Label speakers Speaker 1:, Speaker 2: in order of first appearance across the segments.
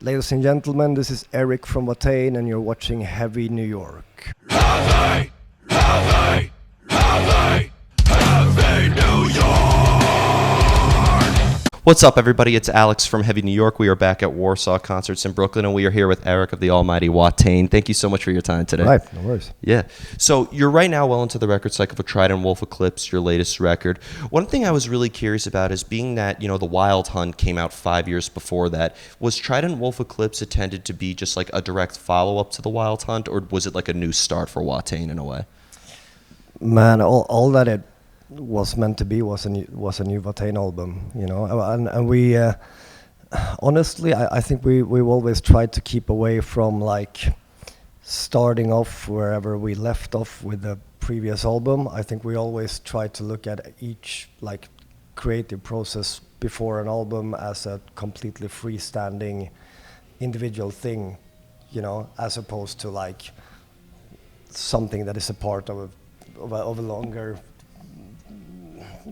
Speaker 1: Ladies and gentlemen, this is Erik from Watain, and you're watching Heavy New York.
Speaker 2: Heavy, heavy, heavy, heavy New York!
Speaker 3: What's up, everybody? It's Alex from Heavy New York. We are back at Warsaw Concerts in Brooklyn, and we are here with Erik of the almighty Watain. Thank you so much for your time today.
Speaker 1: Right, no worries.
Speaker 3: Yeah. So you're right now well into the record cycle for Trident Wolf Eclipse, your latest record. One thing I was really curious about is being that, The Wild Hunt came out 5 years before that. Was Trident Wolf Eclipse intended to be just like a direct follow-up to The Wild Hunt, or was it like a new start for Watain in a way?
Speaker 1: Man, all that it was meant to be was a new Watain album, and we honestly, I think we've always tried to keep away from like starting off wherever we left off with the previous album. I think we always try to look at each like creative process before an album as a completely freestanding individual thing, as opposed to like something that is a part of a longer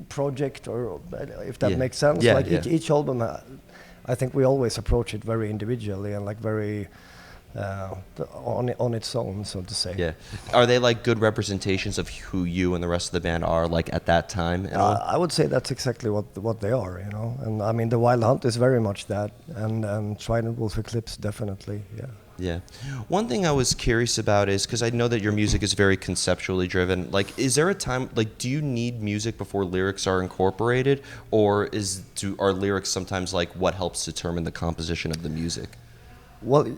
Speaker 1: project, or if that makes sense. Each album, I think we always approach it very individually and like very on its own, so to say.
Speaker 3: Yeah. Are they like good representations of who you and the rest of the band are like at that time?
Speaker 1: I would say that's exactly what they are, And I mean, The Wild Hunt is very much that, and Trident Wolf Eclipse definitely, yeah.
Speaker 3: Yeah. One thing I was curious about is, because I know that your music is very conceptually driven, like, is there a time, like, do you need music before lyrics are incorporated, or are lyrics sometimes like what helps determine the composition of the music?
Speaker 1: Well,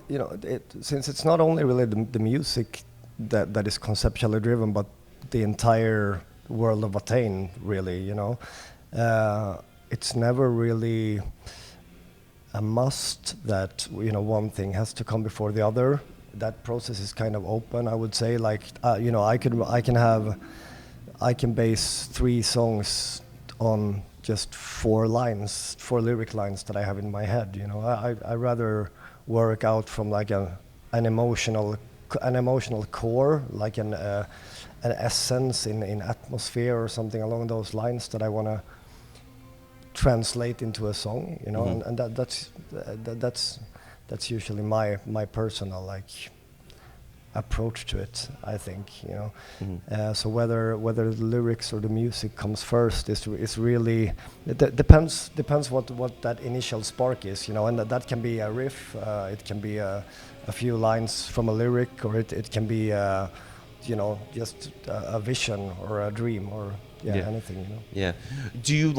Speaker 1: since it's not only really the music that is conceptually driven, but the entire world of Watain, really, it's never really a must that one thing has to come before the other. That process is kind of open, I would say. Like I can base 3 songs on just 4 lyric lines that I have in my head. I rather work out from like an emotional core, like an essence in atmosphere or something along those lines that I want to translate into a song, and that's usually my personal like approach to it, I think, so whether the lyrics or the music comes first is really depends what that initial spark is, and that can be a riff, it can be a few lines from a lyric, or it can be just a vision or a dream, or anything,
Speaker 3: Yeah. Do you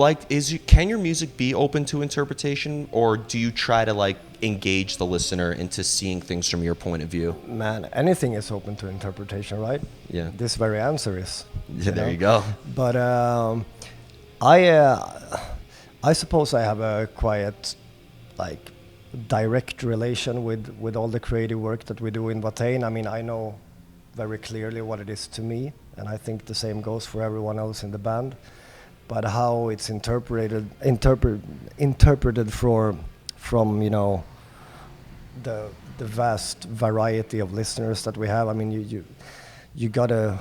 Speaker 3: can your music be open to interpretation, or do you try to like engage the listener into seeing things from your point of view?
Speaker 1: Man, anything is open to interpretation, right?
Speaker 3: Yeah.
Speaker 1: This very answer is.
Speaker 3: Yeah, there you go.
Speaker 1: But I suppose I have a quiet, like, direct relation with all the creative work that we do in Watain. I mean, I know very clearly what it is to me, and I think the same goes for everyone else in the band. But how it's interpreted from the vast variety of listeners that we have. I mean, you gotta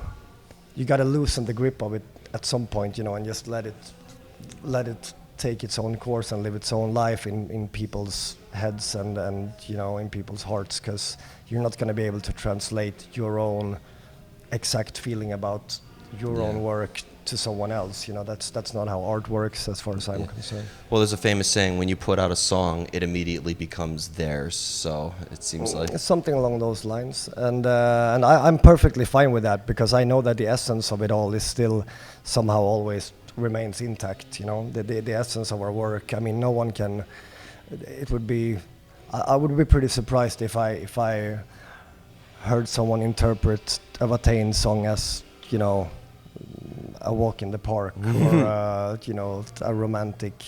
Speaker 1: loosen the grip of it at some point, and just let it take its own course and live its own life in people's heads and in people's hearts, because you're not going to be able to translate your own exact feeling about your own work to someone else. That's not how art works, as far as I'm concerned.
Speaker 3: Well, there's a famous saying: when you put out a song, it immediately becomes theirs. So it seems like
Speaker 1: it's something along those lines, and I'm perfectly fine with that, because I know that the essence of it all is still somehow always remains intact. The essence of our work. I mean, no one can. It would be. I would be pretty surprised if I heard someone interpret a Watain song as a walk in the park, or a romantic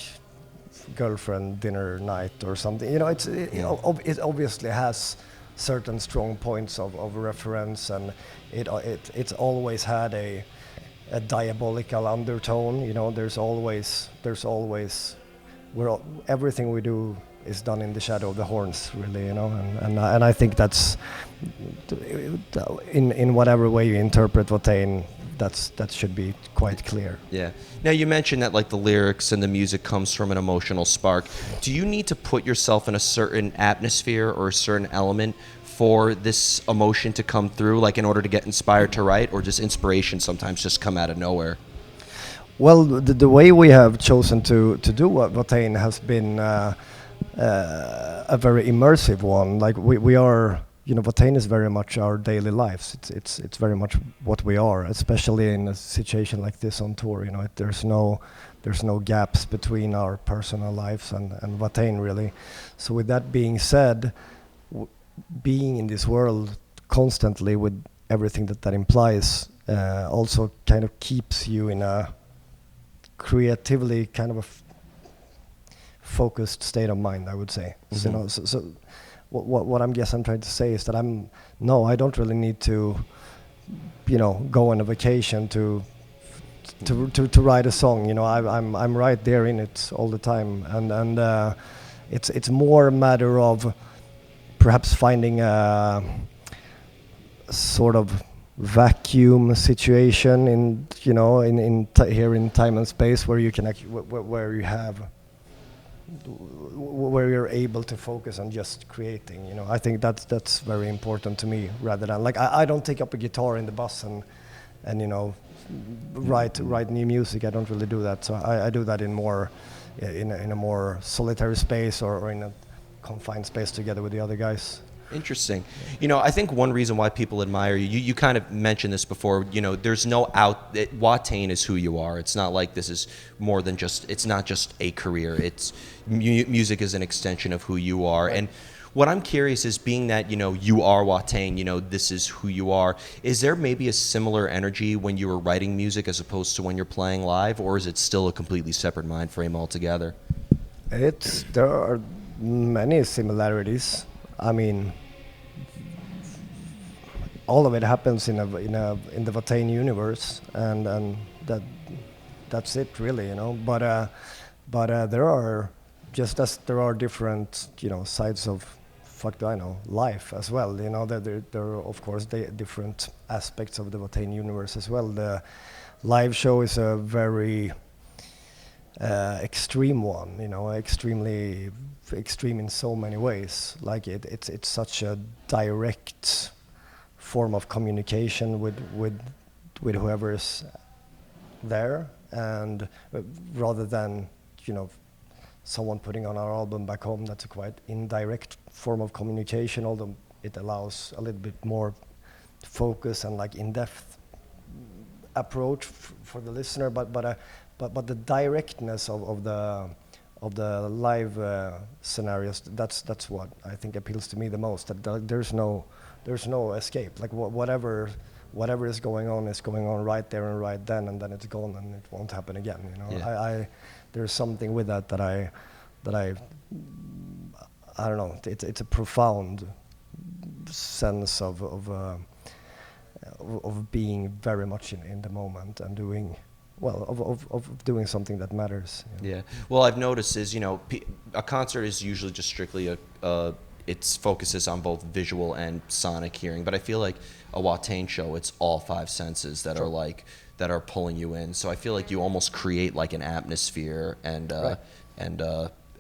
Speaker 1: girlfriend dinner night or something. It obviously has certain strong points of reference, and it's always had a diabolical undertone. There's always everything we do is done in the shadow of the horns, really, and I think that's in whatever way you interpret Watain, that should be quite clear.
Speaker 3: Yeah. Now you mentioned that like the lyrics and the music comes from an emotional spark. Do you need to put yourself in a certain atmosphere or a certain element for this emotion to come through, like in order to get inspired to write, or does inspiration sometimes just come out of nowhere?
Speaker 1: Well, the way we have chosen to do Watain has been a very immersive one. Like we are, you know, Watain is very much our daily lives. It's very much what we are, especially in a situation like this on tour. You know, there's no gaps between our personal lives and Watain really. So with that being said, being in this world constantly with everything that implies also kind of keeps you in a creatively kind of a focused state of mind, I would say. So, you know, so what I'm trying to say is that I don't really need to, you know, go on a vacation to write a song. You know, I'm right there in it all the time, and it's more a matter of perhaps finding a sort of vacuum situation in, you know, here in time and space where you can where you're able to focus on just creating. You know, I think that's very important to me, rather than like I don't take up a guitar in the bus and you know write new music. I don't really do that. So I do that in a more solitary space or in a confined space together with the other guys.
Speaker 3: Interesting. You know, I think one reason why people admire you, you kind of mentioned this before, you know, there's no Watain is who you are. It's not like this is more than just, it's not just a career. It's music is an extension of who you are. Right. And what I'm curious is, being that, you know, you are Watain, you know, this is who you are, is there maybe a similar energy when you were writing music as opposed to when you're playing live, or is it still a completely separate mind frame altogether?
Speaker 1: There are many similarities. I mean, all of it happens in the Watain universe, and that's it really, you know. But there are, just as there are different, you know, sides of life as well. You know, there are of course different aspects of the Watain universe as well. The live show is a very extreme one, you know, extremely extreme in so many ways. Like it's such a direct form of communication with whoever is there, and rather than, you know, someone putting on our album back home, that's a quite indirect form of communication, although it allows a little bit more focus and like in-depth approach for the listener, but the directness of the live scenarios, that's what I think appeals to me the most. That there's no escape. Like whatever is going on right there and right then, and then it's gone and it won't happen again. You know, yeah. There's something with that I don't know. It's a profound sense of being very much in the moment and doing. Well, of doing something that matters. You know?
Speaker 3: Yeah. Well, I've noticed is, you know, a concert is usually just strictly it focuses on both visual and sonic hearing, but I feel like a Watain show, it's all five senses that are pulling you in. So I feel like you almost create like an atmosphere and a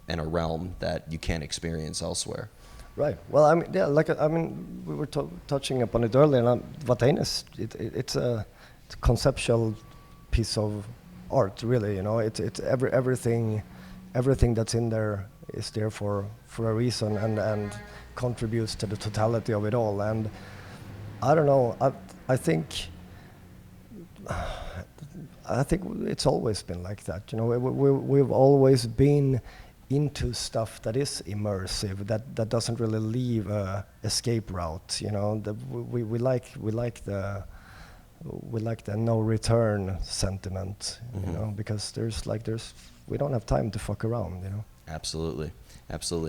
Speaker 3: realm that you can't experience elsewhere.
Speaker 1: Right. Well, I mean, yeah, we were touching upon it earlier. And Watain is it's a conceptual piece of art, really. You know, it's everything that's in there is there for a reason and contributes to the totality of it all. And I don't know, I think it's always been like that. You know, we've always been into stuff that is immersive, that doesn't really leave a escape route. You know, we like the no return sentiment, you know, because we don't have time to fuck around, you know.
Speaker 3: Absolutely.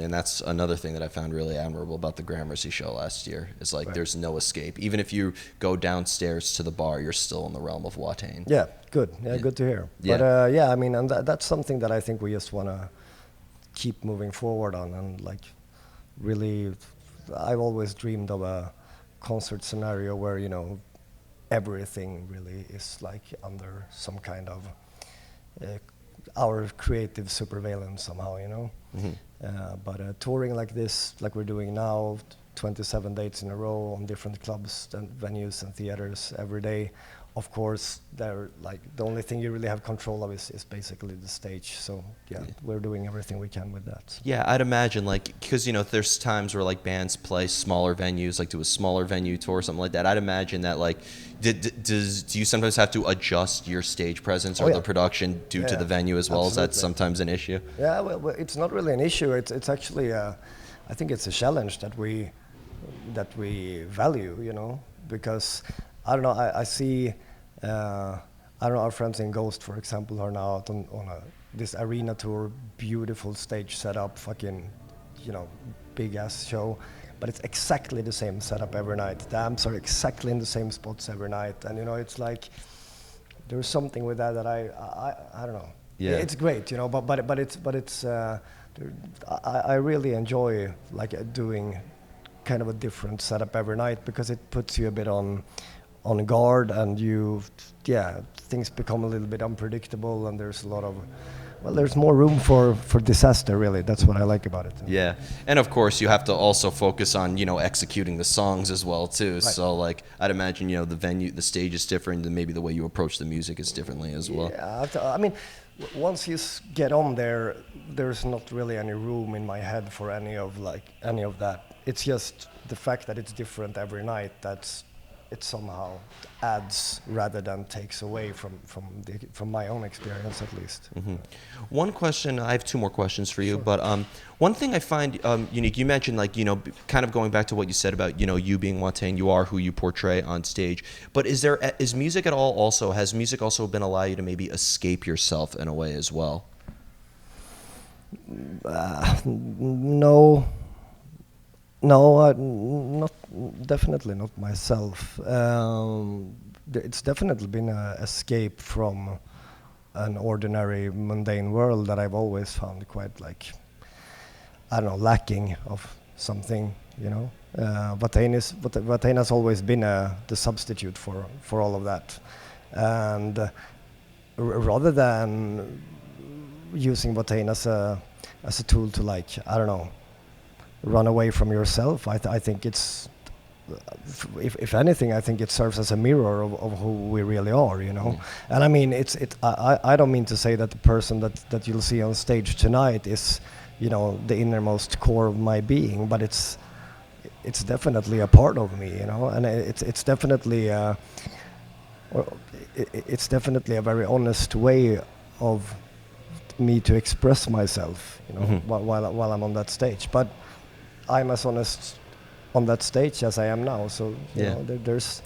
Speaker 3: And that's another thing that I found really admirable about the Gramercy show last year, is like there's no escape. Even if you go downstairs to the bar, you're still in the realm of Watain.
Speaker 1: Yeah, good. Yeah, good to hear. Yeah. But I mean, and that's something that I think we just want to keep moving forward on, and like really, I've always dreamed of a concert scenario where, you know, everything really is like under some kind of our creative surveillance somehow, you know. But touring like this, like we're doing now, 27 dates in a row on different clubs and venues and theaters every day. Of course, they're like the only thing you really have control of is basically the stage. So yeah, we're doing everything we can with that.
Speaker 3: Yeah, I'd imagine, like, because, you know, there's times where, like, bands play smaller venues, like do a smaller venue tour or something like that. I'd imagine that, like, do you sometimes have to adjust your stage presence or the production due to the venue as well?
Speaker 1: Absolutely.
Speaker 3: Is that sometimes an issue?
Speaker 1: Yeah, well, it's not really an issue. It's actually, I think it's a challenge that we value, you know, because I don't know. I see, I don't know. Our friends in Ghost, for example, are now out on this arena tour, beautiful stage setup, fucking, you know, big ass show, but it's exactly the same setup every night. The amps are exactly in the same spots every night, and you know, it's like there's something with that I don't know.
Speaker 3: Yeah,
Speaker 1: it's great, you know, but it's I really enjoy like doing kind of a different setup every night because it puts you a bit on guard, and things become a little bit unpredictable, and there's a lot of there's more room for disaster, really. That's what I like about it.
Speaker 3: Yeah, and of course you have to also focus on, you know, executing the songs as well too. Right. So like I'd imagine, you know, the stage is different, and maybe the way you approach the music is differently as well.
Speaker 1: Yeah, I mean, once you get on there, there's not really any room in my head for any of that. It's just the fact that it's different every night it somehow adds rather than takes away from my own experience, at least.
Speaker 3: Mm-hmm. One question, I have two more questions for you, sure. But one thing I find unique, you mentioned, like, you know, kind of going back to what you said about, you know, you being Watain, you are who you portray on stage, but has music also been allow you to maybe escape yourself in a way as well?
Speaker 1: No, not definitely not myself. It's definitely been an escape from an ordinary, mundane world that I've always found quite, like, I don't know, lacking of something, you know. Watain has always been the substitute for all of that, and rather than using Watain as a tool to, like, I don't know, run away from yourself, I think it's, if anything, I think it serves as a mirror of who we really are, you know. And I mean, I don't mean to say that the person that you'll see on stage tonight is, you know, the innermost core of my being, but it's definitely a part of me, you know, and it's definitely a very honest way of me to express myself, you know, while I'm on that stage. But I'm as honest on that stage as I am now, so you know, there's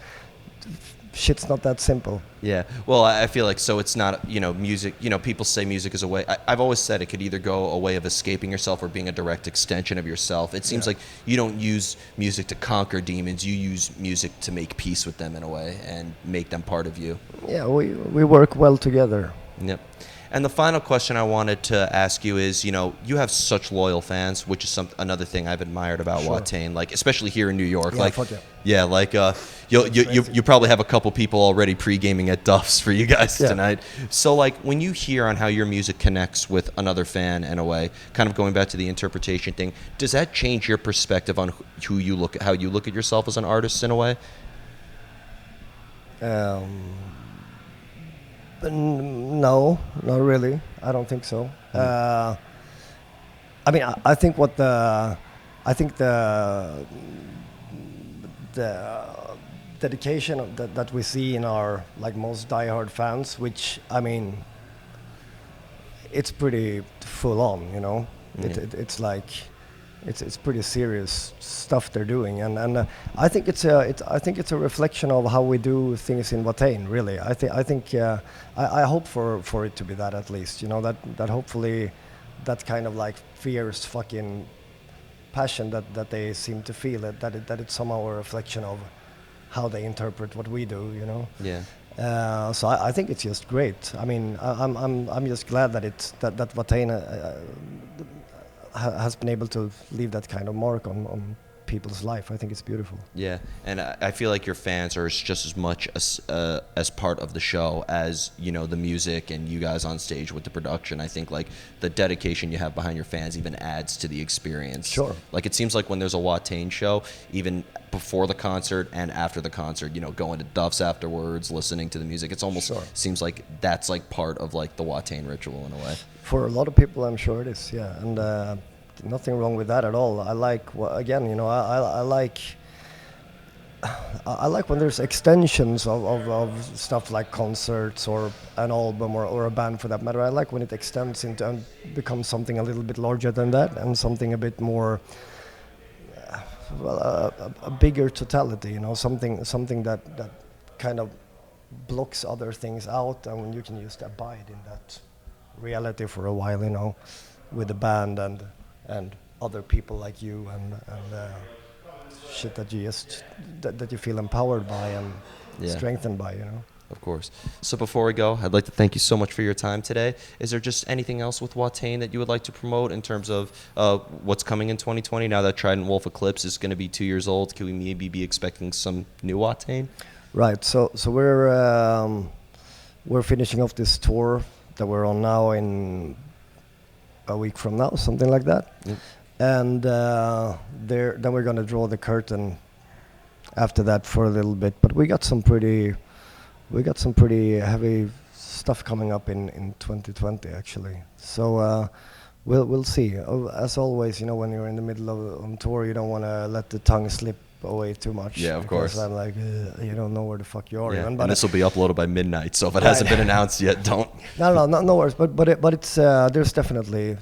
Speaker 1: shit's not that simple.
Speaker 3: Yeah, well, I feel like, so it's not, you know, music, you know, people say music is a way, I've always said it could either go a way of escaping yourself or being a direct extension of yourself. It seems like you don't use music to conquer demons, you use music to make peace with them in a way and make them part of you. Yeah,
Speaker 1: we work well together.
Speaker 3: Yep. And the final question I wanted to ask you is, you know, you have such loyal fans, which is another thing I've admired about Watain, like, especially here in New York. You probably have a couple people already pre-gaming at Duff's for you guys tonight. So, like, when you hear on how your music connects with another fan in a way, kind of going back to the interpretation thing, does that change your perspective on how you look at yourself as an artist in a way?
Speaker 1: No, not really. I don't think so. I mean, I think the dedication that we see in our, like, most diehard fans, which, I mean, it's pretty full on, you know. It's like it's pretty serious stuff they're doing, and I think it's a reflection of how we do things in Watain. Really, I hope for it to be that, at least, you know, that hopefully that kind of, like, fierce fucking passion that they seem to feel, that it's somehow a reflection of how they interpret what we do, you know.
Speaker 3: Yeah.
Speaker 1: So I think it's just great. I mean, I'm just glad that Watain has been able to leave that kind of mark on people's life. I think it's beautiful.
Speaker 3: Yeah, and I feel like your fans are just as much as part of the show as, you know, the music and you guys on stage with the production. I think like the dedication you have behind your fans even adds to the experience.
Speaker 1: Sure.
Speaker 3: Like it seems like when there's a Watain show, even before the concert and after the concert, you know, going to Duff's afterwards, listening to the music, it's almost
Speaker 1: Sure.
Speaker 3: seems like that's like part of like the Watain ritual in a way.
Speaker 1: For a lot of people, I'm sure it is. Yeah, and nothing wrong with that at all. I like, again, you know, I like. I like when there's extensions of stuff like concerts or an album or a band for that matter. I like when it extends into and becomes something a little bit larger than that and something a bit more, a bigger totality. You know, something that kind of blocks other things out, and you can just abide in that reality for a while. You know, with the band and other people like you and shit that you just that you feel empowered by and strengthened by, you know.
Speaker 3: Of course. So before we go, I'd like to thank you so much for your time today. Is there just anything else with Watain that you would like to promote in terms of what's coming in 2020 now that Trident Wolf Eclipse is going to be 2 years old? Can we maybe be expecting some new Watain?
Speaker 1: Right. So we're finishing off this tour that we're on now in a week from now, something like that.
Speaker 3: Yep.
Speaker 1: And then we're gonna draw the curtain after that for a little bit. But we got some pretty heavy stuff coming up in 2020 actually. So we'll see. As always, you know, when you're in the middle of on tour, you don't want to let the tongue slip away too much.
Speaker 3: Yeah, of course.
Speaker 1: I'm like, you don't know where the fuck you are.
Speaker 3: Yeah.
Speaker 1: Even.
Speaker 3: And
Speaker 1: But
Speaker 3: this will be uploaded by midnight, so if it hasn't been announced yet, don't.
Speaker 1: No worries. But it's there's definitely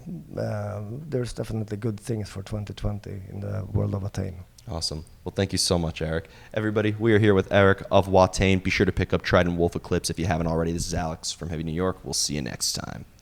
Speaker 1: good things for 2020 in the world of Watain.
Speaker 3: Awesome. Well, thank you so much, Erik. Everybody, we are here with Erik of Watain. Be sure to pick up Trident Wolf Eclipse if you haven't already. This is Alex from Heavy New York. We'll see you next time.